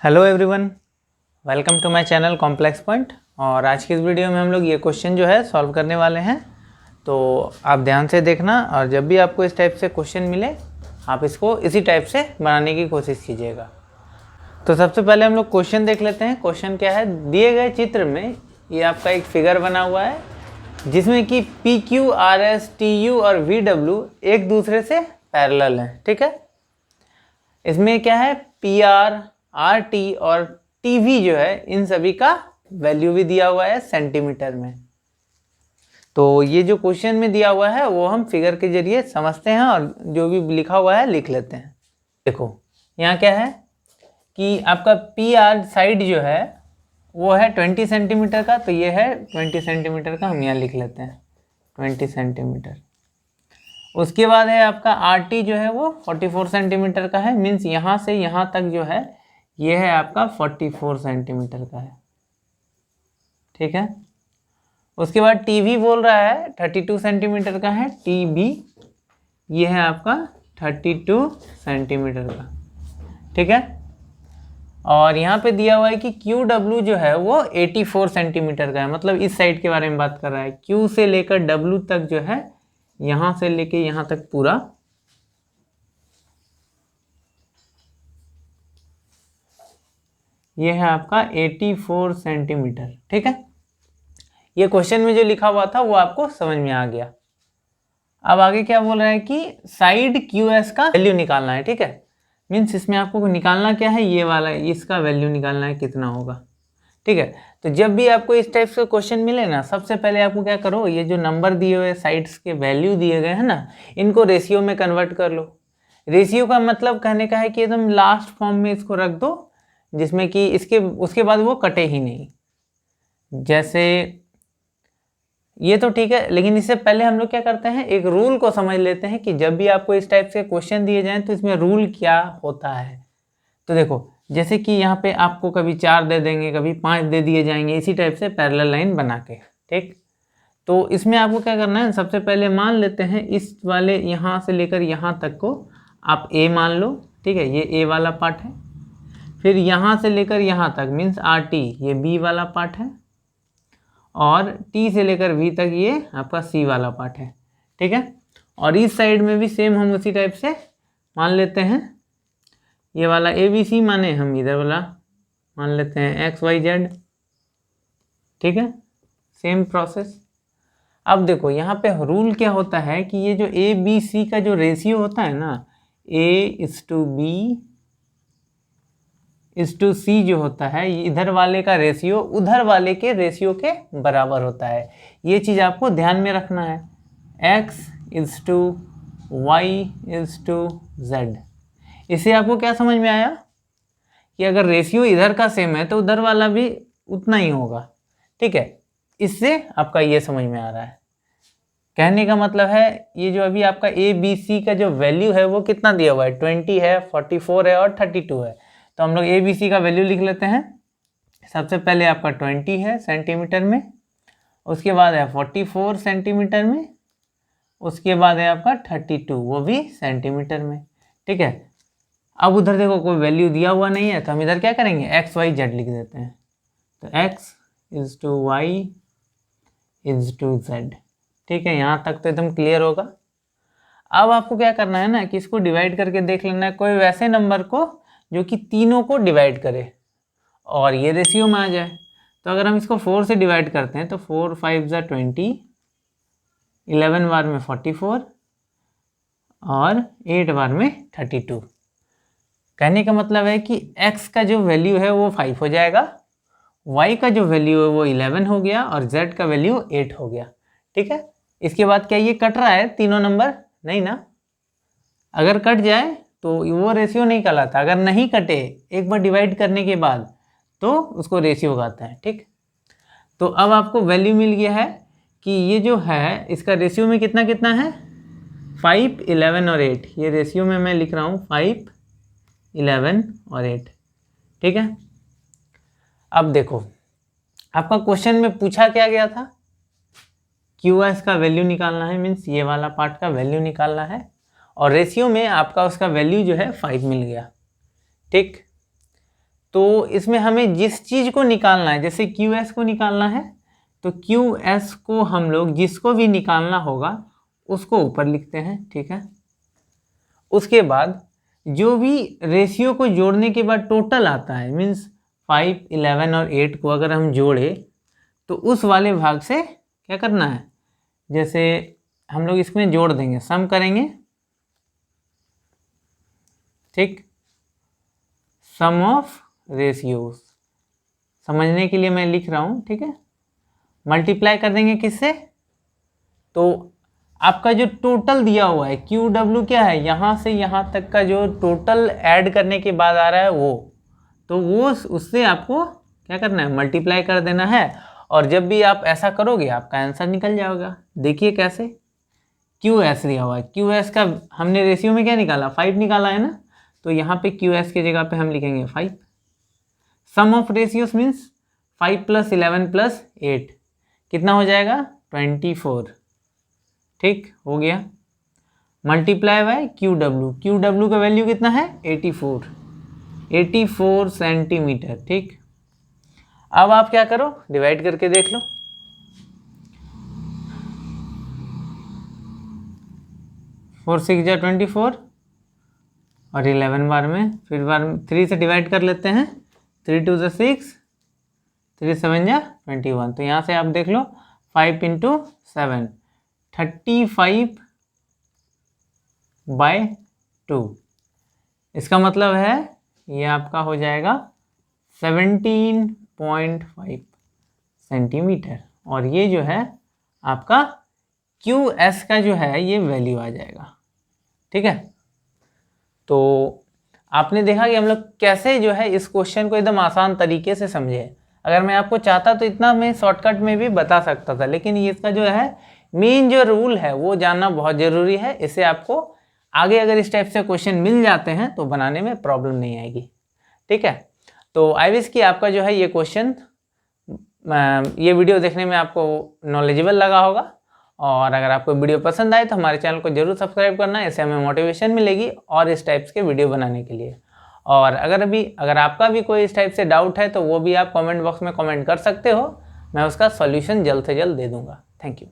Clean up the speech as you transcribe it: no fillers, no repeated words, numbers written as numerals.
Hello everyone, welcome to my channel complex point. और आज की इस वीडियो में हम लोग ये क्वेश्चन जो है सॉल्व करने वाले हैं। तो आप ध्यान से देखना और जब भी आपको इस टाइप से क्वेश्चन मिले आप इसको इसी टाइप से बनाने की कोशिश कीजिएगा। तो सबसे पहले हम लोग क्वेश्चन देख लेते हैं। क्वेश्चन क्या है, दिए गए चित्र में ये आपका एक फिगर बना हुआ है जिसमें कि P Q R S T U और वी डब्ल्यू एक दूसरे से पैरेलल हैं। ठीक है, इसमें क्या है, पी आर आर टी और टी वी जो है इन सभी का वैल्यू भी दिया हुआ है सेंटीमीटर में। तो ये जो क्वेश्चन में दिया हुआ है वो हम फिगर के जरिए समझते हैं और जो भी लिखा हुआ है लिख लेते हैं। देखो यहाँ क्या है कि आपका पी आर साइड जो है वो है 20 सेंटीमीटर का, तो ये है 20 सेंटीमीटर का, हम यहाँ लिख लेते हैं 20 सेंटीमीटर। उसके बाद है आपका आर टी जो है वो 44 सेंटीमीटर का है, मीन्स यहाँ से यहाँ तक जो है ये है आपका 44 सेंटीमीटर का है। ठीक है, उसके बाद टी वी बोल रहा है 32 सेंटीमीटर का है, टी बी ये है आपका 32 सेंटीमीटर का। ठीक है, और यहाँ पे दिया हुआ है कि क्यू डब्ल्यू जो है वो 84 सेंटीमीटर का है, मतलब इस साइड के बारे में बात कर रहा है। क्यू से लेकर डब्ल्यू तक जो है, यहाँ से लेके यहाँ तक पूरा ये है आपका 84 सेंटीमीटर। ठीक है, ये क्वेश्चन में जो लिखा हुआ था वो आपको समझ में आ गया। अब आगे क्या बोल रहा है कि साइड क्यू एस का वैल्यू निकालना है। ठीक है, मीन्स इसमें आपको निकालना क्या है, ये वाला, इसका वैल्यू निकालना है कितना होगा। ठीक है, तो जब भी आपको इस टाइप से क्वेश्चन मिले ना, सबसे पहले आपको क्या करो, ये जो नंबर दिए हुए साइड्स के वैल्यू दिए गए हैं ना, इनको रेशियो में कन्वर्ट कर लो। रेशियो का मतलब कहने का है कि एकदम लास्ट फॉर्म में इसको रख दो जिसमें कि उसके बाद वो कटे ही नहीं। जैसे ये तो ठीक है, लेकिन इससे पहले हम लोग क्या करते हैं, एक रूल को समझ लेते हैं कि जब भी आपको इस टाइप से क्वेश्चन दिए जाएं तो इसमें रूल क्या होता है। तो देखो, जैसे कि यहाँ पे आपको कभी 4 दे देंगे, कभी 5 दे दिए जाएंगे, इसी टाइप से पैरेलल लाइन बना के। ठीक, तो इसमें आपको क्या करना है, सबसे पहले मान लेते हैं इस वाले यहाँ से लेकर यहाँ तक को आप ए मान लो। ठीक है, ये ए वाला पार्ट है। फिर यहाँ से लेकर यहाँ तक मीन्स आर टी ये बी वाला पार्ट है, और टी से लेकर वी तक ये आपका सी वाला पार्ट है। ठीक है, और इस साइड में भी सेम हम उसी टाइप से मान लेते हैं, ये वाला ए बी सी माने हम इधर वाला मान लेते हैं एक्स वाई जेड। ठीक है, सेम प्रोसेस। अब देखो यहाँ पे रूल क्या होता है कि ये जो ए बी सी का जो रेशियो होता है ना, A:B C जो होता है, इधर वाले का रेशियो उधर वाले के रेशियो के बराबर होता है। ये चीज़ आपको ध्यान में रखना है। X:Y:Z। इससे आपको क्या समझ में आया कि अगर रेशियो इधर का सेम है तो उधर वाला भी उतना ही होगा। ठीक है, इससे आपका ये समझ में आ रहा है। कहने का मतलब है ये जो अभी आपका ABC का जो वैल्यू है वो कितना दिया हुआ है, 20 है, 44 है और 32 है। तो हम लोग ABC का वैल्यू लिख लेते हैं। सबसे पहले आपका 20 है सेंटीमीटर में, उसके बाद है 44 सेंटीमीटर में, उसके बाद है आपका 32 वो भी सेंटीमीटर में। ठीक है, अब उधर देखो कोई वैल्यू दिया हुआ नहीं है तो हम इधर क्या करेंगे, XYZ लिख देते हैं। तो X:Y:Z। ठीक है, यहाँ तक तो एकदम क्लियर होगा। अब आपको क्या करना है ना कि इसको डिवाइड करके देख लेना है कोई वैसे नंबर को जो कि तीनों को डिवाइड करे और ये रेशियो में आ जाए। तो अगर हम इसको 4 से डिवाइड करते हैं तो 4 5 ज़ा 20, 11 बार में 44 और 8 बार में 32। कहने का मतलब है कि x का जो वैल्यू है वो 5 हो जाएगा, y का जो वैल्यू है वो 11 हो गया और z का वैल्यू 8 हो गया। ठीक है, इसके बाद क्या ये कट रहा है तीनों नंबर, नहीं ना। अगर कट जाए तो वो रेशियो नहीं कहलाता, अगर नहीं कटे एक बार डिवाइड करने के बाद तो उसको रेशियो कहता है। ठीक, तो अब आपको वैल्यू मिल गया है कि ये जो है इसका रेशियो में कितना कितना है, 5 11 और 8। ये रेशियो में मैं लिख रहा हूँ 5 11 और 8। ठीक है, अब देखो आपका क्वेश्चन में पूछा क्या गया था, QS का वैल्यू निकालना है, मीन्स ये वाला पार्ट का वैल्यू निकालना है, और रेशियो में आपका उसका वैल्यू जो है 5 मिल गया। ठीक, तो इसमें हमें जिस चीज़ को निकालना है, जैसे क्यू एस को निकालना है तो क्यू एस को हम लोग जिसको भी निकालना होगा उसको ऊपर लिखते हैं, ठीक है। उसके बाद जो भी रेशियो को जोड़ने के बाद टोटल आता है, मीन्स 5, 11 और 8 को अगर हम जोड़े तो उस वाले भाग से क्या करना है, जैसे हम लोग इसमें जोड़ देंगे, सम करेंगे, ठीक। सम ऑफ रेशियोज समझने के लिए मैं लिख रहा हूँ, ठीक है। मल्टीप्लाई कर देंगे किससे, तो आपका जो टोटल दिया हुआ है क्यू डब्ल्यू क्या है, यहाँ से यहाँ तक का जो टोटल ऐड करने के बाद आ रहा है वो, तो वो उससे आपको क्या करना है, मल्टीप्लाई कर देना है। और जब भी आप ऐसा करोगे आपका आंसर निकल जाएगा। देखिए कैसे, क्यू एस दिया हुआ है, क्यू एस का हमने रेशियो में क्या निकाला, 5 निकाला है ना, तो यहाँ पे क्यू एस की जगह पे हम लिखेंगे 5। सम ऑफ रेशियोज मीन्स 5 + 11 + 8 कितना हो जाएगा, 24, ठीक हो गया। Multiply by Q W, Q W का वैल्यू कितना है, 84 सेंटीमीटर, ठीक। अब आप क्या करो, डिवाइड करके देख लो। 4 × 6 = 24 और 11 बार में, फिर बार 3 से डिवाइड कर लेते हैं, 3 × 2 = 6, 3 × 7 = 21। तो यहाँ से आप देख लो 5 × 7 35/2, इसका मतलब है ये आपका हो जाएगा 17.5 सेंटीमीटर। और ये जो है आपका क्यू एस का जो है ये वैल्यू आ जाएगा, ठीक है। तो आपने देखा कि हम लोग कैसे जो है इस क्वेश्चन को एकदम आसान तरीके से समझे। अगर मैं आपको चाहता तो इतना मैं शॉर्टकट में भी बता सकता था, लेकिन ये इसका जो है मेन जो रूल है वो जानना बहुत ज़रूरी है। इससे आपको आगे अगर इस टाइप से क्वेश्चन मिल जाते हैं तो बनाने में प्रॉब्लम नहीं आएगी, ठीक है। तो आई विश कि आपका जो है ये क्वेश्चन, ये वीडियो देखने में आपको नॉलेजेबल लगा होगा। और अगर आपको वीडियो पसंद आए तो हमारे चैनल को जरूर सब्सक्राइब करना, इससे हमें मोटिवेशन मिलेगी और इस टाइप्स के वीडियो बनाने के लिए। और अगर आपका भी कोई इस टाइप से डाउट है तो वो भी आप कमेंट बॉक्स में कमेंट कर सकते हो, मैं उसका सॉल्यूशन जल्द से जल्द दे दूंगा। Thank you.